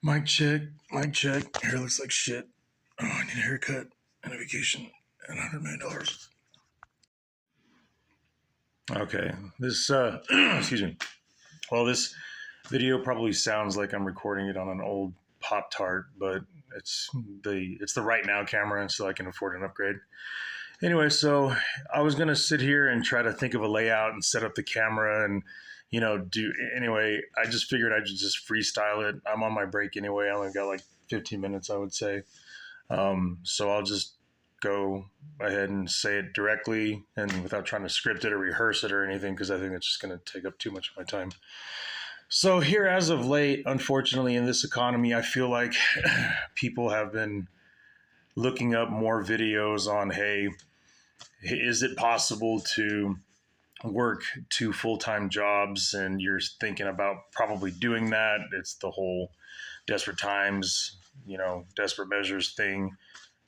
Mic check, mic check. Hair looks like shit. Oh, I need a haircut and a vacation and $100 million. Okay, this excuse me. Well, this video probably sounds like I'm recording it on an old Pop Tart, but it's the right now camera, and so I can afford an upgrade. Anyway, so I was gonna sit here and try to think of a layout and set up the camera and do anyway. I just figured I'd just freestyle it. I'm on my break anyway. I only got like 15 minutes, I would say. So I'll just go ahead and say it directly and without trying to script it or rehearse it or anything, because I think it's just going to take up too much of my time. So here, as of late, unfortunately, in this economy, I feel like people have been looking up more videos on, hey, is it possible to work two full-time jobs? And you're thinking about probably doing that. It's the whole desperate times, desperate measures thing.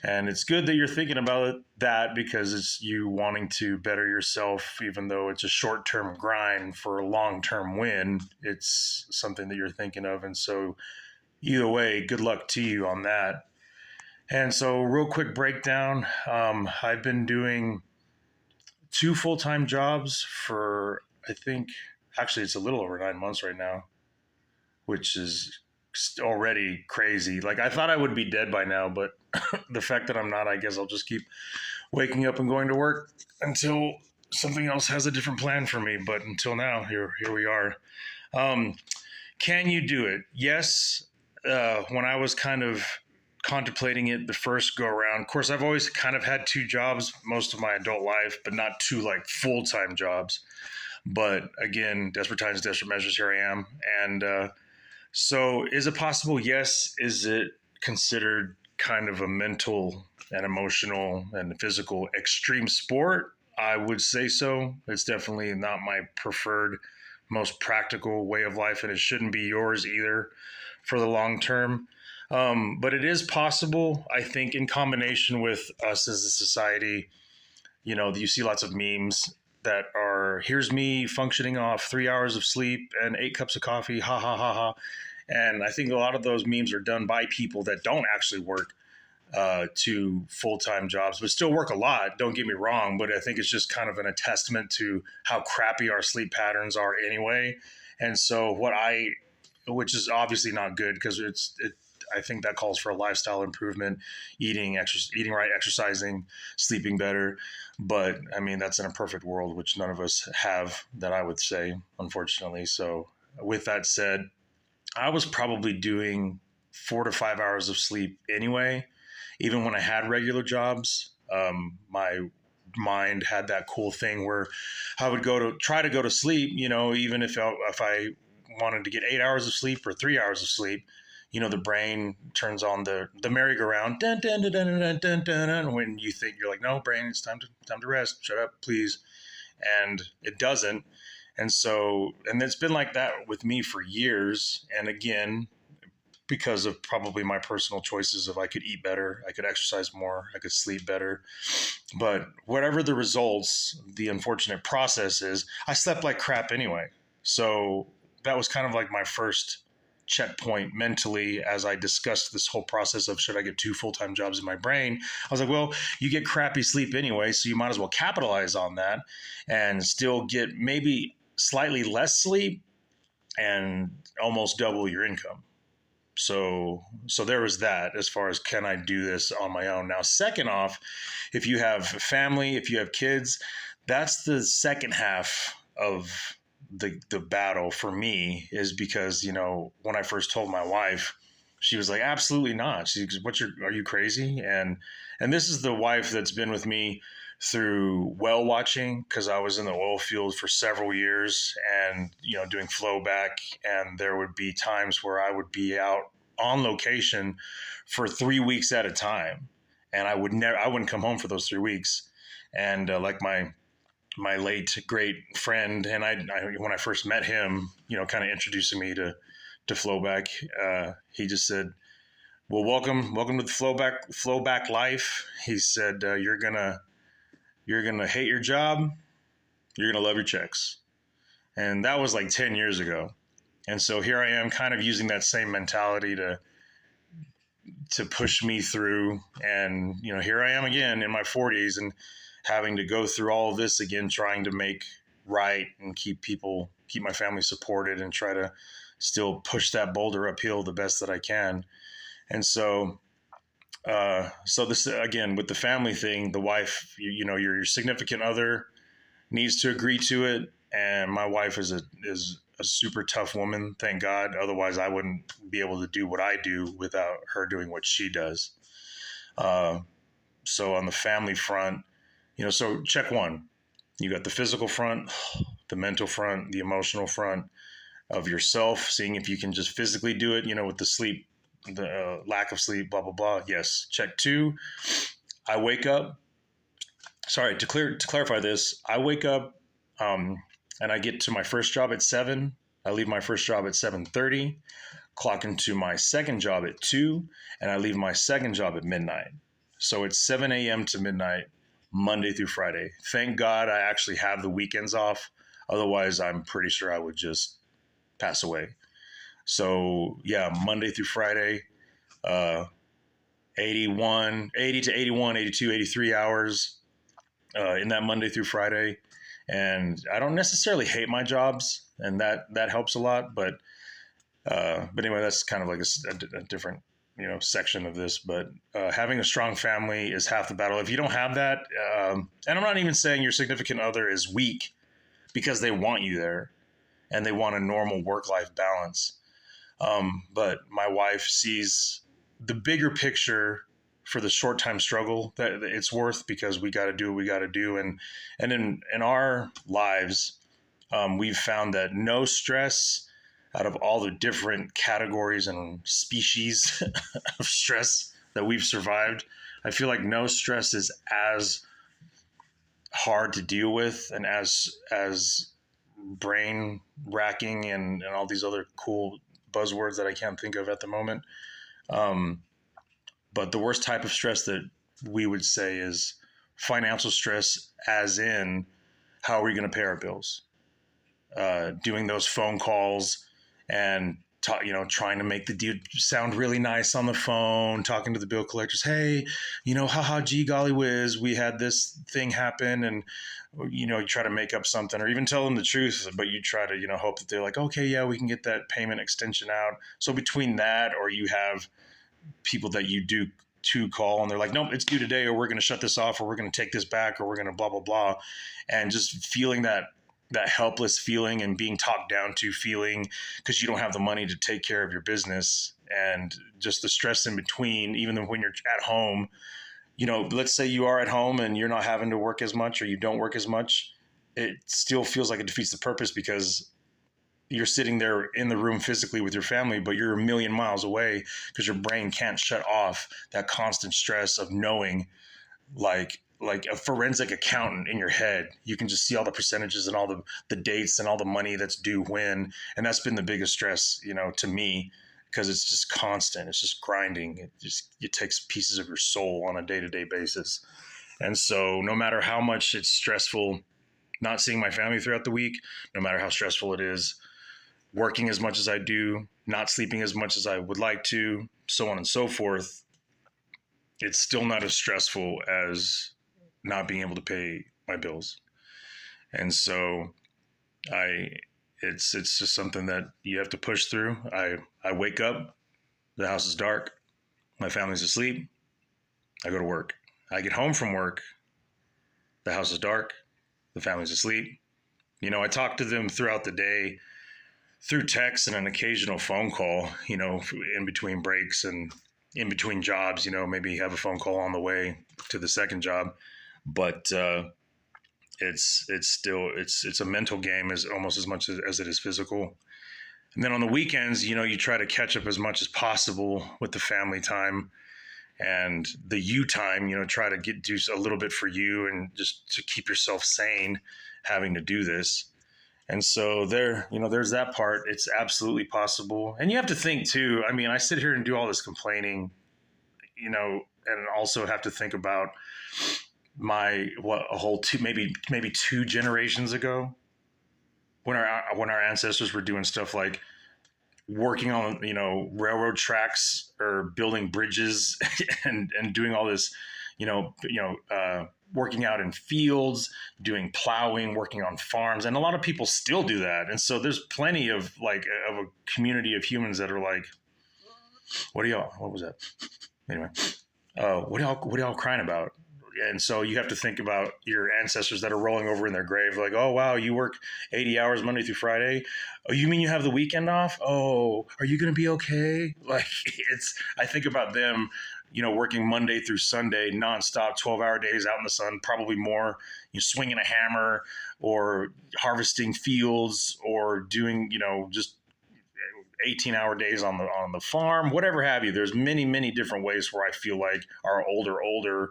And it's good that you're thinking about that, because it's you wanting to better yourself, even though it's a short-term grind for a long-term win. It's something that you're thinking of. And so either way, good luck to you on that. And so real quick breakdown. I've been doing two full-time jobs for, I think, actually it's a little over 9 months right now, which is already crazy. Like, I thought I would be dead by now, but the fact that I'm not, I guess I'll just keep waking up and going to work until something else has a different plan for me. But until now, here we are. Can you do it? Yes. When I was kind of contemplating it the first go around, of course, I've always kind of had two jobs most of my adult life, but not two like full-time jobs. But again, desperate times, desperate measures, here I am. And so is it possible? Yes. Is it considered kind of a mental and emotional and physical extreme sport? I would say so. It's definitely not my preferred, most practical way of life, and it shouldn't be yours either for the long term. But it is possible, I think, in combination with us as a society. You see lots of memes that are, here's me functioning off 3 hours of sleep and 8 cups of coffee, ha ha ha ha. And I think a lot of those memes are done by people that don't actually work to full-time jobs, but still work a lot. Don't get me wrong, but I think it's just kind of a testament to how crappy our sleep patterns are anyway. And so which is obviously not good, because I think that calls for a lifestyle improvement, eating right, exercising, sleeping better. But I mean, that's in a perfect world, which none of us have, that I would say, unfortunately. So with that said, I was probably doing 4 to 5 hours of sleep anyway, even when I had regular jobs. My mind had that cool thing where I would try to go to sleep, even if I wanted to get 8 hours of sleep or 3 hours of sleep. The brain turns on the merry-go-round, dun, dun, dun, dun, dun, dun, dun, dun, when you think, you're like, no, brain, it's time to rest. Shut up, please. And it doesn't. And it's been like that with me for years. And again, because of probably my personal choices of, I could eat better, I could exercise more, I could sleep better. But whatever the results, the unfortunate process is, I slept like crap anyway. So that was kind of like my first checkpoint mentally, as I discussed this whole process of, should I get two full-time jobs in my brain? I was like, well, you get crappy sleep anyway, so you might as well capitalize on that and still get maybe slightly less sleep and almost double your income. So there was that, as far as, can I do this on my own? Now, second off, if you have family, if you have kids, that's the second half of the battle for me, is because, when I first told my wife, she was like, absolutely not. She goes, are you crazy? And this is the wife that's been with me through well watching, because I was in the oil field for several years and, doing flowback. And there would be times where I would be out on location for 3 weeks at a time. And I wouldn't come home for those 3 weeks. And like my late great friend, and I when I first met him, kind of introducing me to flowback, he just said, well, welcome to the flowback life. He said, you're gonna hate your job, you're gonna love your checks. And that was like 10 years ago. And so here I am kind of using that same mentality to push me through. And, here I am again in my 40s and having to go through all of this again, trying to make right and keep my family supported and try to still push that boulder uphill the best that I can. And so, so this, again, with the family thing, the wife, your significant other needs to agree to it. And my wife is a super tough woman, thank God. Otherwise, I wouldn't be able to do what I do without her doing what she does. So on the family front, so check one. You got the physical front, the mental front, the emotional front of yourself, seeing if you can just physically do it, with the sleep, the lack of sleep, blah, blah, blah. Yes. Check two. I wake up. Sorry, to clarify this, I wake up and I get to my first job at 7. I leave my first job at 7:30, clock into my second job at 2, and I leave my second job at midnight. So it's 7 a.m. to midnight, Monday through Friday. Thank God I actually have the weekends off. Otherwise, I'm pretty sure I would just pass away. So yeah, Monday through Friday, 80 to 81, 82, 83 hours in that Monday through Friday. And I don't necessarily hate my jobs, and that helps a lot. But anyway, that's kind of like a different section of this. But having a strong family is half the battle. If you don't have that, and I'm not even saying your significant other is weak, because they want you there and they want a normal work-life balance. But my wife sees the bigger picture for the short time struggle that it's worth, because we got to do what we got to do. And in our lives, we've found that no stress, out of all the different categories and species of stress that we've survived, I feel like no stress is as hard to deal with and as brain racking and all these other cool buzzwords that I can't think of at the moment. But the worst type of stress that we would say is financial stress, as in, how are we going to pay our bills? Doing those phone calls and trying to make the deal sound really nice on the phone, talking to the bill collectors. Hey, haha, gee, golly whiz, we had this thing happen, and you try to make up something, or even tell them the truth, but you try to hope that they're like, okay, yeah, we can get that payment extension out. So between that, or you have people that you do to call and they're like, nope, it's due today, or we're going to shut this off, or we're going to take this back, or we're going to blah, blah, blah. And just feeling that helpless feeling and being talked down to feeling, because you don't have the money to take care of your business, and just the stress in between, even when you're at home, let's say you are at home and you're not having to work as much, or you don't work as much, it still feels like it defeats the purpose, because you're sitting there in the room physically with your family, but you're a million miles away, because your brain can't shut off that constant stress of knowing, like a forensic accountant in your head. You can just see all the percentages and all the dates and all the money that's due when. And that's been the biggest stress, to me, because it's just constant. It's just grinding. It takes pieces of your soul on a day-to-day basis. And so no matter how much it's stressful not seeing my family throughout the week, no matter how stressful it is, working as much as I do, not sleeping as much as I would like to, so on and so forth, it's still not as stressful as not being able to pay my bills. And so it's just something that you have to push through. I wake up, the house is dark, my family's asleep, I go to work. I get home from work, the house is dark, the family's asleep. I talk to them throughout the day through text and an occasional phone call, in between breaks and in between jobs, maybe have a phone call on the way to the second job. But it's still a mental game as almost as much as it is physical. And then on the weekends, you try to catch up as much as possible with the family time and the you time, try to do a little bit for you and just to keep yourself sane having to do this. And so there's that part. It's absolutely possible. And you have to think too, I sit here and do all this complaining, and also have to think about maybe 2 generations ago when our ancestors were doing stuff like working on, railroad tracks or building bridges and doing all this, working out in fields, doing plowing, working on farms, and a lot of people still do that. And so there's plenty of a community of humans that are like, what was that? Anyway, what are y'all crying about? And so you have to think about your ancestors that are rolling over in their grave, like, oh wow, you work 80 hours Monday through Friday. Oh, you mean you have the weekend off? Oh, are you going to be okay? Like, I think about them, working Monday through Sunday, nonstop, 12-hour days out in the sun, probably more, swinging a hammer or harvesting fields or doing, just 18-hour days on the farm, whatever have you. There's many, many different ways where I feel like our older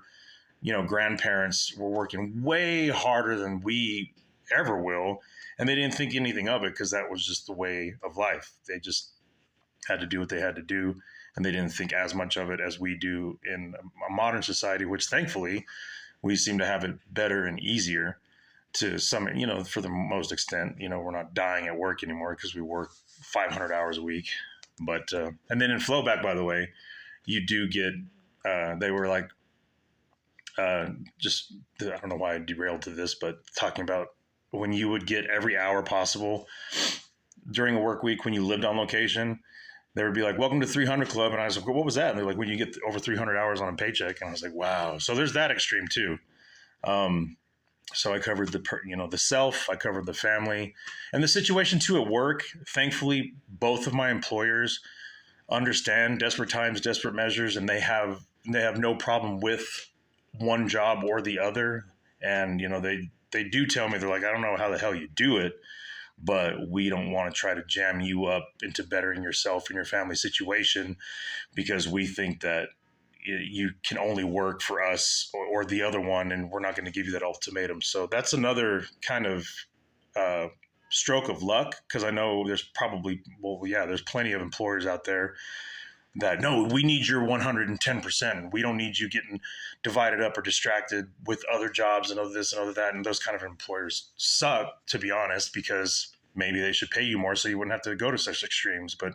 grandparents were working way harder than we ever will. And they didn't think anything of it because that was just the way of life. They just had to do what they had to do. And they didn't think as much of it as we do in a modern society, which thankfully we seem to have it better and easier to some, for the most extent. We're not dying at work anymore because we work 500 hours a week. But, and then in Flowback, by the way, you do get, they were like, I don't know why I derailed to this, but talking about when you would get every hour possible during a work week when you lived on location, they would be like, welcome to 300 Club. And I was like, well, what was that? And they're like, when you get over 300 hours on a paycheck. And I was like, wow. So there's that extreme too. So I covered the self, I covered the family and the situation too at work. Thankfully, both of my employers understand desperate times, desperate measures, and they have no problem with one job or the other. And, they do tell me, they're like, I don't know how the hell you do it, but we don't want to try to jam you up into bettering yourself and your family situation because we think that you can only work for us or the other one, and we're not going to give you that ultimatum. So that's another kind of stroke of luck, because I know there's there's plenty of employers out there that, no, we need your 110%. We don't need you getting divided up or distracted with other jobs and other this and other that. And those kind of employers suck, to be honest, because maybe they should pay you more so you wouldn't have to go to such extremes. But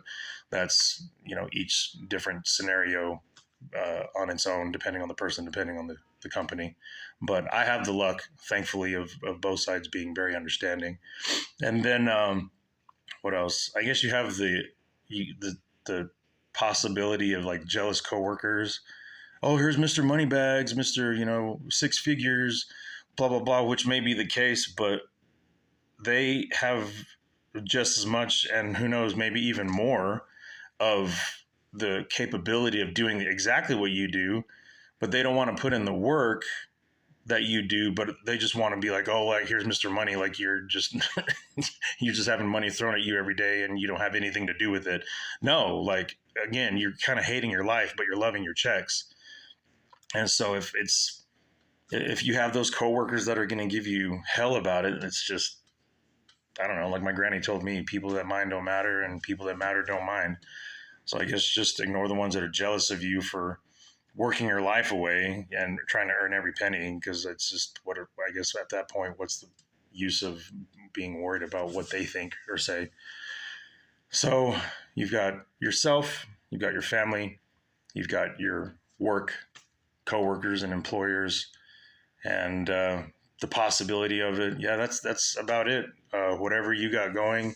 that's, each different scenario on its own, depending on the person, depending on the company. But I have the luck, thankfully, of both sides being very understanding. And then what else? I guess you have the possibility of like jealous coworkers. Oh, here's Mr. Moneybags, Mr. Six figures, blah, blah, blah, which may be the case, but they have just as much, and who knows, maybe even more of the capability of doing exactly what you do, but they don't want to put in the work that you do, but they just want to be like, oh, like, here's Mr. Money. Like, you're just having money thrown at you every day and you don't have anything to do with it. No, like, again, you're kind of hating your life, but you're loving your checks. And so if you have those coworkers that are going to give you hell about it, it's just, I don't know, like my granny told me, people that mind don't matter and people that matter don't mind. So I guess just ignore the ones that are jealous of you for working your life away and trying to earn every penny, because it's just I guess at that point, what's the use of being worried about what they think or say? So you've got yourself, you've got your family, you've got your work, coworkers and employers, and the possibility of it. Yeah, that's about it. Whatever you got going,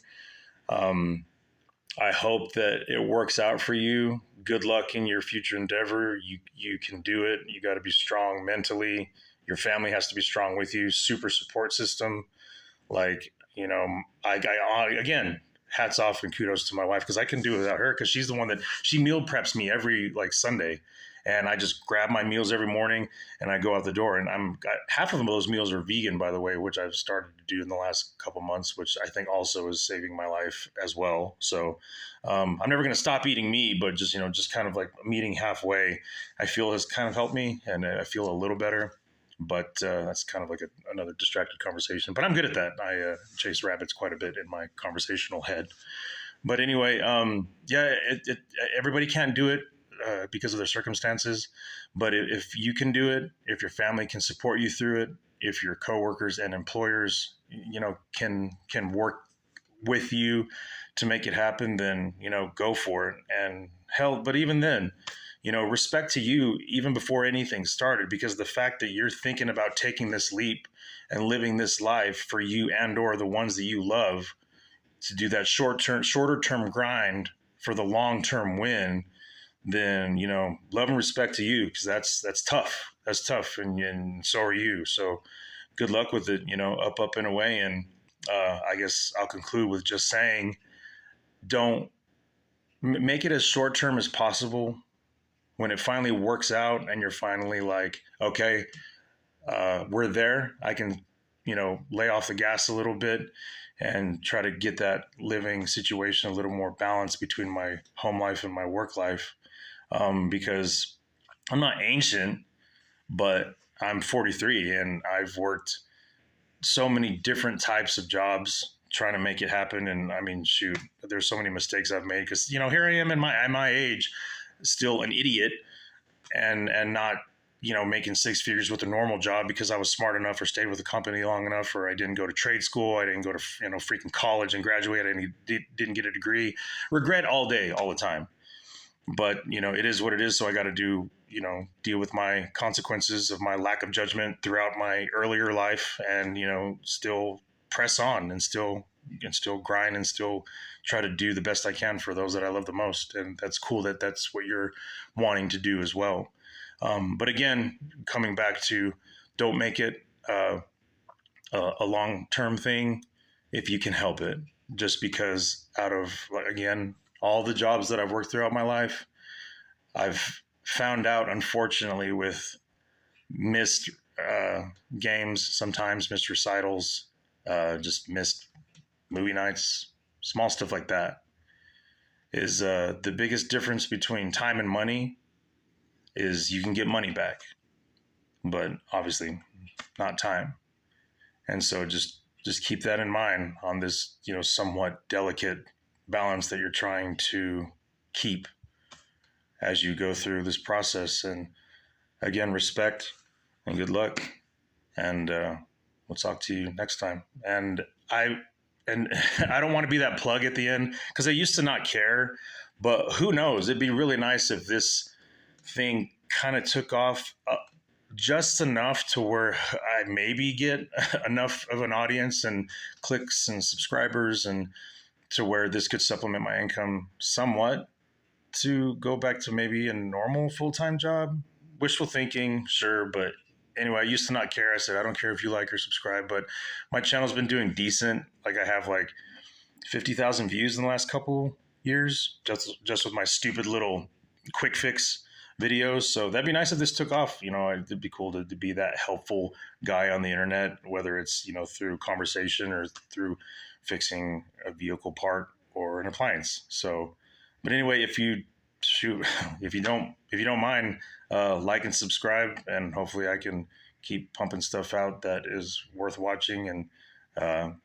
I hope that it works out for you. Good luck in your future endeavor. You can do it. You got to be strong mentally. Your family has to be strong with you. Super support system. Like, again, hats off and kudos to my wife, because I can do it without her, because she's the one that she meal preps me every Sunday. And I just grab my meals every morning and I go out the door. And half of those meals are vegan, by the way, which I've started to do in the last couple months, which I think also is saving my life as well. So I'm never going to stop eating meat, but just kind of like meeting halfway, I feel has kind of helped me, and I feel a little better. But that's kind of like another distracted conversation. But I'm good at that. I chase rabbits quite a bit in my conversational head. But anyway, everybody can't do it because of their circumstances. But if you can do it, if your family can support you through it, if your coworkers and employers, can work with you to make it happen, then, go for it. And hell, but even then, respect to you even before anything started, because the fact that you're thinking about taking this leap and living this life for you and or the ones that you love, to do that shorter term grind for the long term win, then love and respect to you, because that's tough. That's tough, and so are you. So good luck with it. Up and away. And I guess I'll conclude with just saying, don't make it as short term as possible. When it finally works out and you're finally like, okay, we're there, I can, lay off the gas a little bit and try to get that living situation a little more balanced between my home life and my work life. Because I'm not ancient, but I'm 43 and I've worked so many different types of jobs trying to make it happen. And I mean, shoot, there's so many mistakes I've made, because, here I am in my age, still an idiot, and not, making six figures with a normal job because I was smart enough or stayed with the company long enough, or I didn't go to trade school. I didn't go to, freaking college and graduate. I didn't get a degree. Regret all day, all the time. But, it is what it is. So I got to deal with my consequences of my lack of judgment throughout my earlier life, and, still press on and still grind and still try to do the best I can for those that I love the most. And that's cool that that's what you're wanting to do as well. But again, coming back to, don't make it a long-term thing if you can help it. Just because out of, again, all the jobs that I've worked throughout my life, I've found out, unfortunately, with missed games, sometimes missed recitals, just missed movie nights, small stuff like that, is the biggest difference between time and money is you can get money back, but obviously not time. And so just keep that in mind on this, somewhat delicate balance that you're trying to keep as you go through this process. And again, respect and good luck. And we'll talk to you next time. And I don't want to be that plug at the end, because I used to not care, but who knows? It'd be really nice if this thing kind of took off just enough to where I maybe get enough of an audience and clicks and subscribers, and to where this could supplement my income somewhat to go back to maybe a normal full-time job. Wishful thinking, sure. But anyway, I used to not care. I said, I don't care if you like or subscribe, but my channel's been doing decent. Like, I have like 50,000 views in the last couple years, just with my stupid little quick fix videos. So that'd be nice if this took off. It'd be cool to be that helpful guy on the internet, whether it's, through conversation or through fixing a vehicle part or an appliance. So, but anyway, if you don't mind, like and subscribe, and hopefully I can keep pumping stuff out that is worth watching. And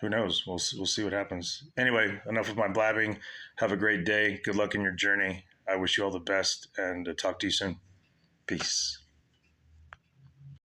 who knows? We'll see what happens. Anyway, enough of my blabbing. Have a great day. Good luck in your journey. I wish you all the best, and talk to you soon. Peace.